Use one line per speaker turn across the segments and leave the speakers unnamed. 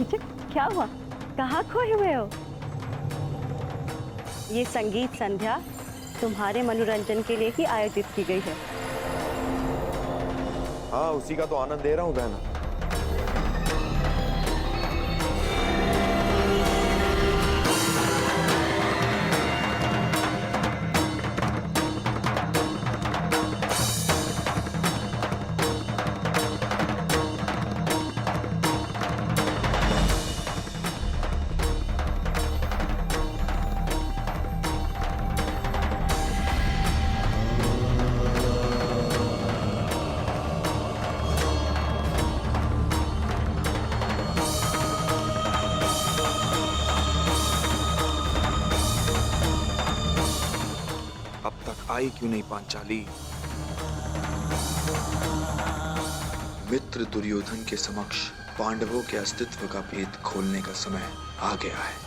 कीचक, क्या हुआ? कहाँ खोए हुए हो? ये संगीत संध्या तुम्हारे मनोरंजन के लिए ही आयोजित की गई है।
हाँ, उसी का तो आनंद ले रहा हूँ बहना। अब तक आई क्यों नहीं पांचाली?
मित्र दुर्योधन के समक्ष पांडवों के अस्तित्व का भेद खोलने का समय आ गया है।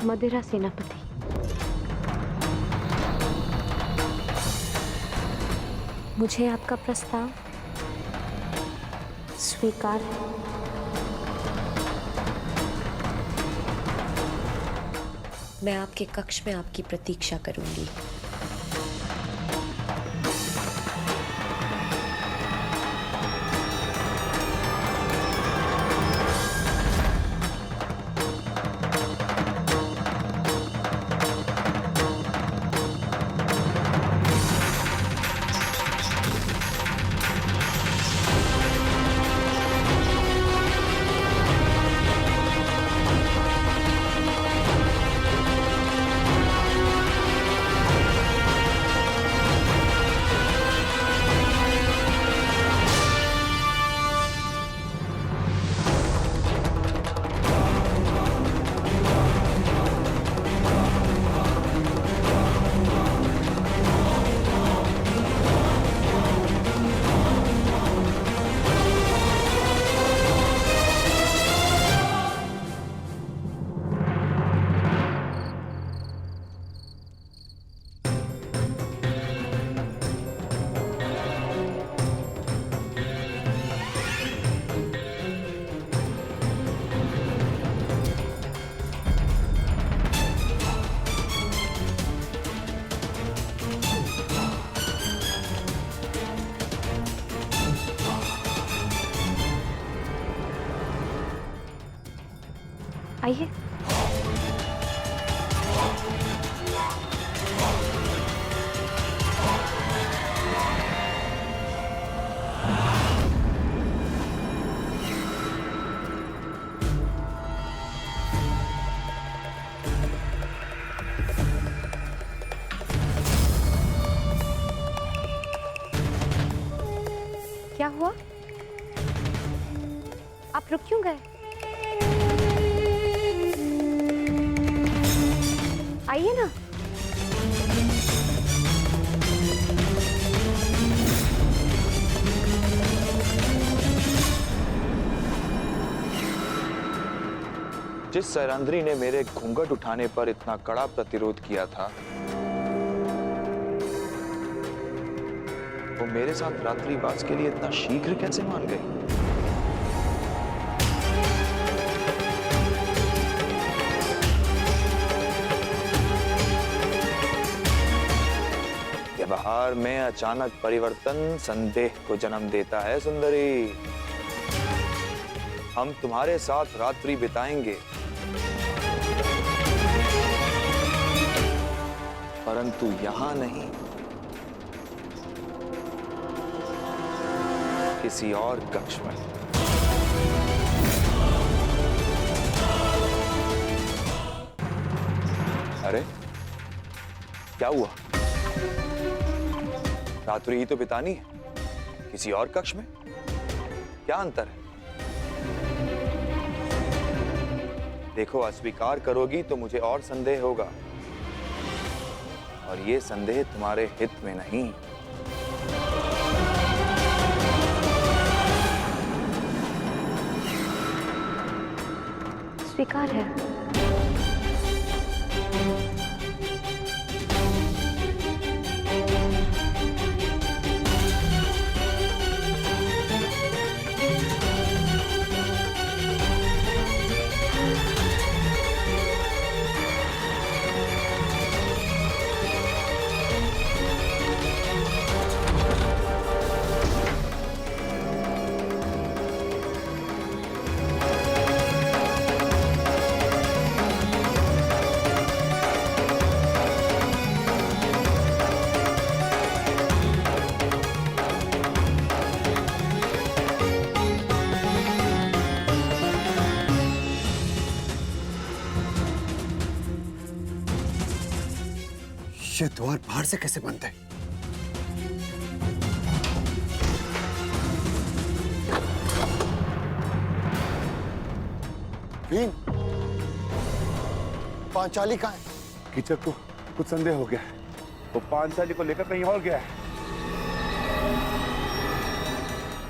मदिरा सेनापति, मुझे आपका प्रस्ताव स्वीकार है।
मैं आपके कक्ष में आपकी प्रतीक्षा करूंगी।
आइए। क्या हुआ? आप रुक क्यों गए? आइए ना।
जिस सैरंध्री ने मेरे घूंघट उठाने पर इतना कड़ा प्रतिरोध किया था, वो मेरे साथ रात्रिवास के लिए इतना शीघ्र कैसे मान गई? व्यवहार में अचानक परिवर्तन संदेह को जन्म देता है सुंदरी। हम तुम्हारे साथ रात्रि बिताएंगे, परंतु यहां नहीं, किसी और कक्ष में। अरे क्या हुआ? रात्रि ही तो बितानी है, किसी और कक्ष में क्या अंतर है? देखो, अस्वीकार करोगी तो मुझे और संदेह होगा, और ये संदेह तुम्हारे हित में नहीं।
स्वीकार है।
ये द्वार बाहर से कैसे बंद है? भीम, पांचाली कहाँ है?
कीचक को कुछ संदेह हो गया है, वो पांचाली को लेकर कहीं और गया है।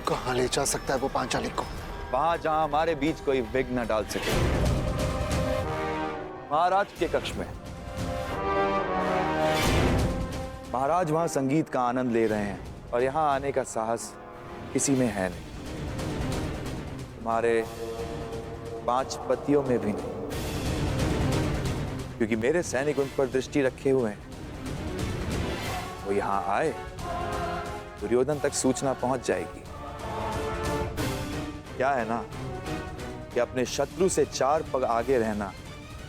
कहाँ ले जा सकता है वो पांचाली को?
वहां जहां हमारे बीच कोई विघ्न न डाल सके, महाराज के कक्ष में। महाराज वहां संगीत का आनंद ले रहे हैं और यहां आने का साहस किसी में है नहीं, तुम्हारे 5 पतियों में भी नहीं, क्योंकि मेरे सैनिक उन पर दृष्टि रखे हुए हैं। वो यहां आए, दुर्योधन तक सूचना पहुंच जाएगी। क्या है ना कि अपने शत्रु से 4 पग आगे रहना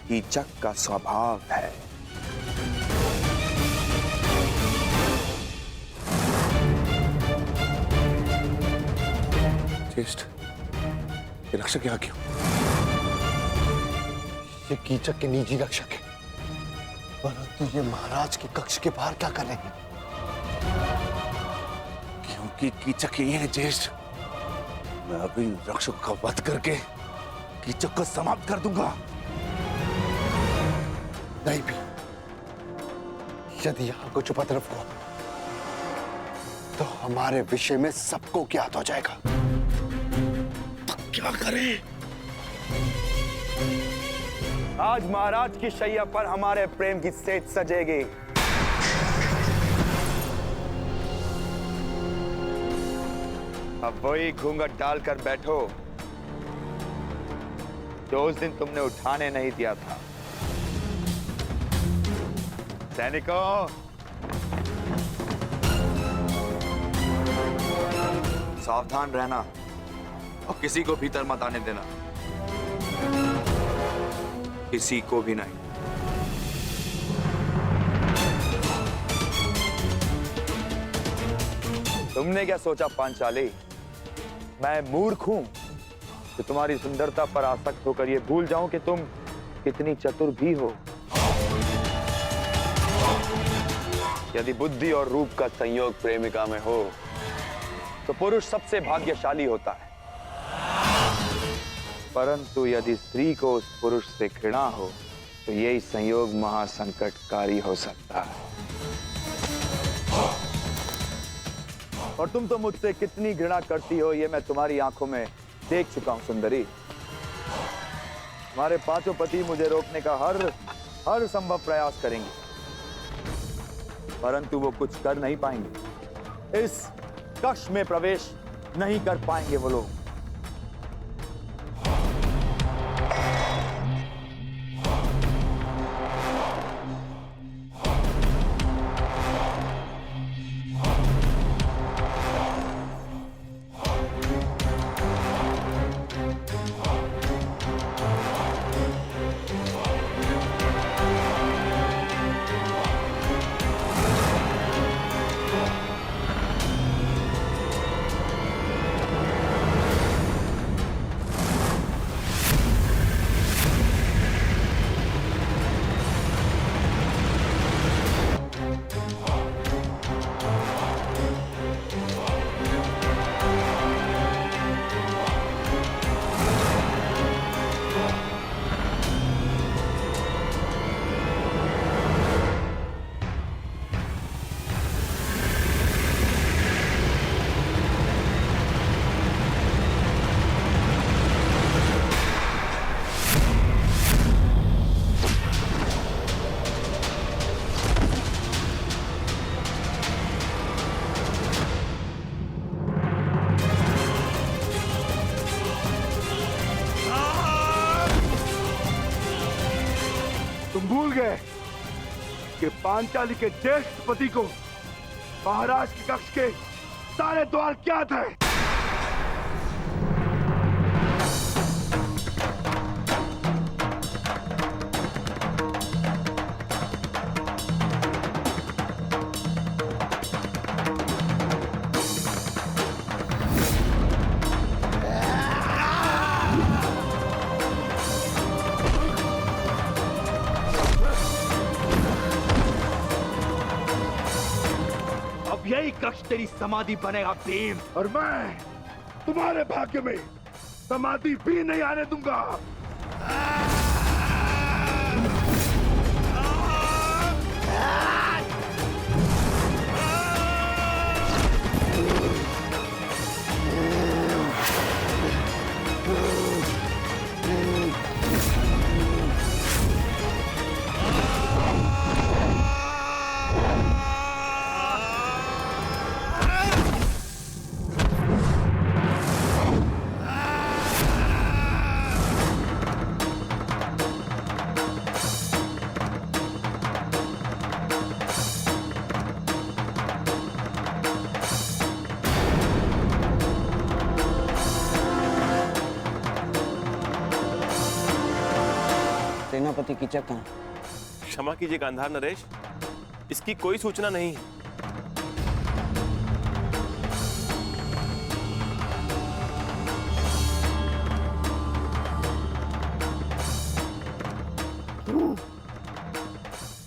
कीचक का स्वभाव है।
ज्येष्ठ, ये रक्षक यहाँ क्यों?
ये कीचक के निजी रक्षक है, परंतु ये महाराज के कक्ष के बाहर क्या कर रहे हैं?
क्योंकि कीचक यही है ज्येष्ठ। मैं अभी रक्षक का वध करके कीचक को समाप्त कर दूंगा।
नहीं भी, यदि यहाँ कुछ उपद्रव हुआ तो हमारे विषय में सबको ज्ञात हो जाएगा।
क्या करें?
आज महाराज की शैया पर हमारे प्रेम की सेज सजेगी। अब वही घूंघट डालकर बैठो जो उस दिन तुमने उठाने नहीं दिया था। सैनिकों, सावधान रहना और किसी को भीतर मत आने देना, किसी को भी नहीं। तुमने क्या सोचा पांचाली, मैं मूर्ख हूं कि तुम्हारी सुंदरता पर आसक्त होकर यह भूल जाऊं कि तुम कितनी चतुर भी हो। यदि बुद्धि और रूप का संयोग प्रेमिका में हो तो पुरुष सबसे भाग्यशाली होता है, परंतु यदि स्त्री को उस पुरुष से घृणा हो तो यही संयोग महासंकटकारी हो सकता है। और तुम तो मुझसे कितनी घृणा करती हो ये मैं तुम्हारी आंखों में देख चुका हूं सुंदरी। तुम्हारे 5 पति मुझे रोकने का हर संभव प्रयास करेंगे, परंतु वो कुछ कर नहीं पाएंगे। इस कक्ष में प्रवेश नहीं कर पाएंगे वो लोग।
भूल गए कि पांचाली के ज्येष्ठ पति को महाराज के कक्ष के सारे द्वार क्या थे?
यही कक्ष तेरी समाधि बनेगा भीम।
और मैं तुम्हारे भाग्य में समाधि भी नहीं आने दूंगा।
सेनापति कीचक कहाँ?
क्षमा कीजिए गांधार नरेश, इसकी कोई सूचना नहीं है।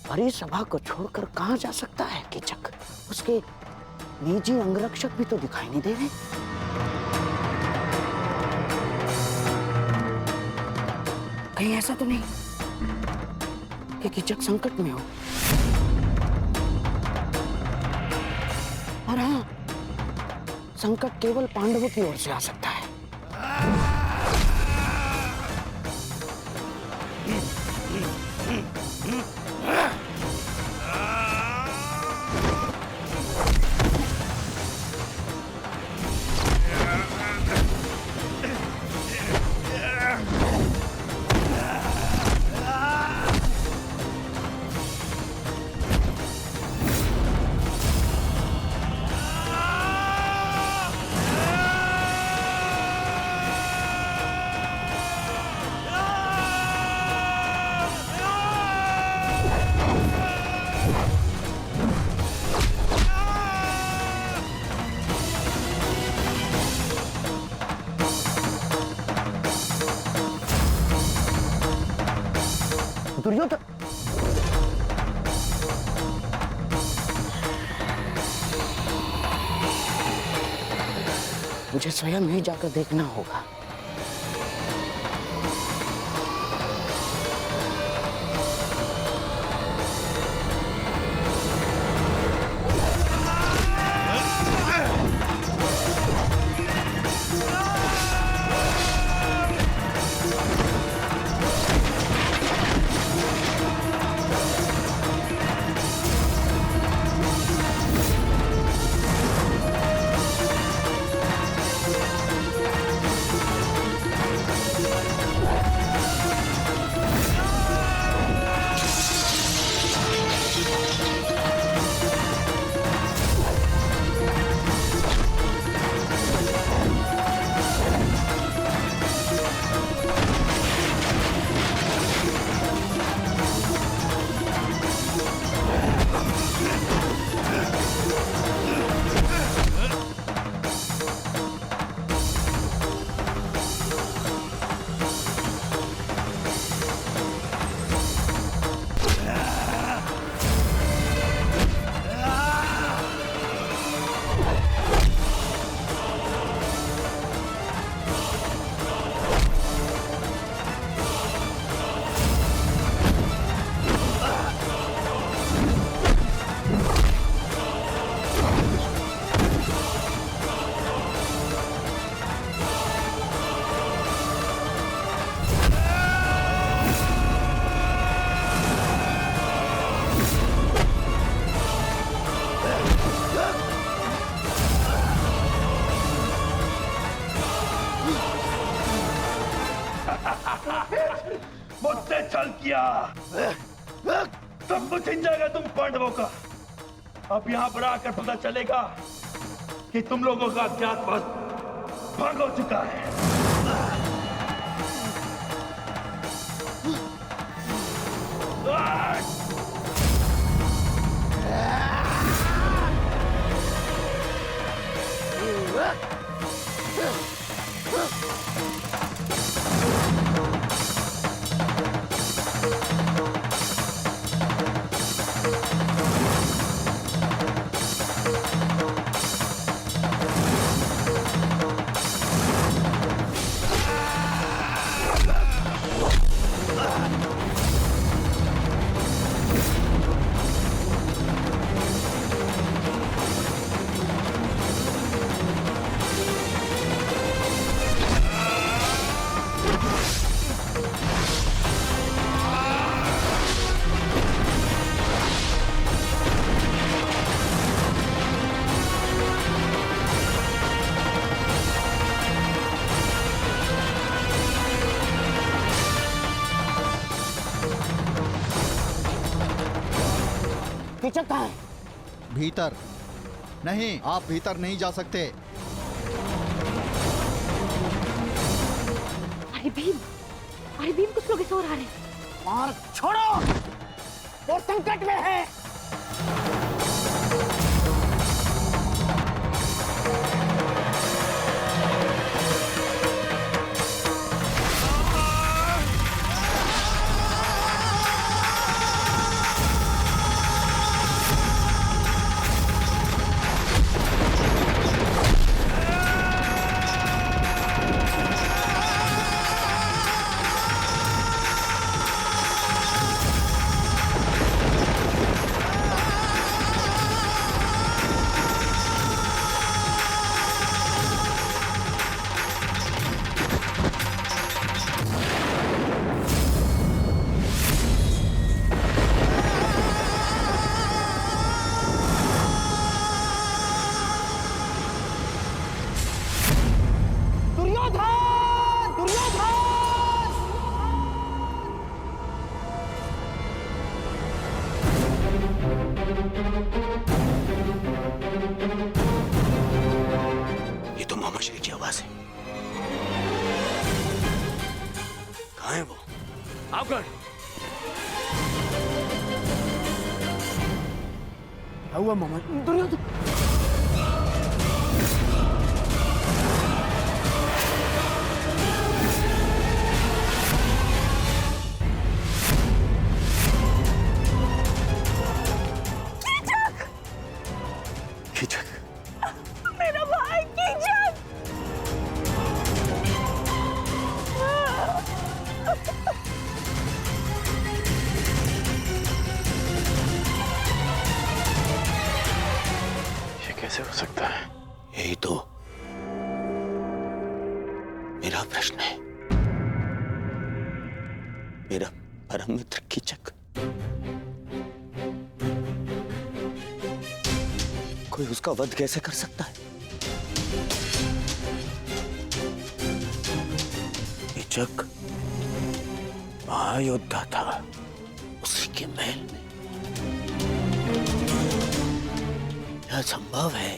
भरी सभा को छोड़कर कहाँ जा सकता है कीचक? उसके निजी अंगरक्षक भी तो दिखाई नहीं दे रहे। कहीं ऐसा तो नहीं कि कीचक संकट में हो? और हाँ, संकट केवल पांडवों की ओर से आ सकता है। दुर्योधन, मुझे स्वयं ही जाकर देखना होगा।
मुझसे छल किया,
सब कुछ छिन जाएगा तुम पांडवों का। अब यहाँ पर आकर पता चलेगा कि तुम लोगों का अज्ञातवास भंग हो चुका है।
कीचक कहाँ है?
भीतर नहीं, आप भीतर नहीं जा सकते।
अरे भीम कुछ लोग इस ओर आ रहे हैं।
मार छोड़ो, वो संकट में है।
ये तो मामाश्री की आवाज है। कहाँ है वो?
आप कौन?
हुआ मामा दुर्योधन।
कीचक,
मेरा भाई कीचक।
ये कैसे हो सकता है? यही तो मेरा प्रश्न है। मेरा परम मित्र कीचक कोई उसका वध कैसे कर सकता है? कीचक महायोद्धा था, उसी के महल में यह संभव है।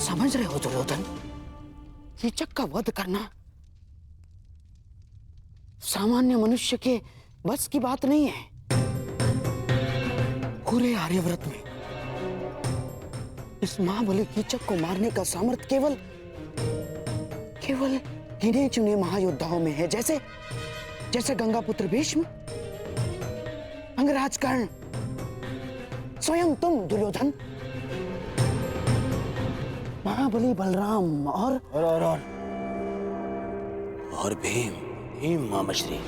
समझ रहे हो दुर्योधन, कीचक का वध करना सामान्य मनुष्य के बस की बात नहीं है। पूरे आर्यव्रत में इस महाबली कीचक को मारने का सामर्थ्य केवल गिने चुने महायोद्धाओं में है, जैसे गंगापुत्र भीष्म, अंगराज कर्ण, स्वयं तुम दुर्योधन, महाबली बलराम और
भीम मामाश्री।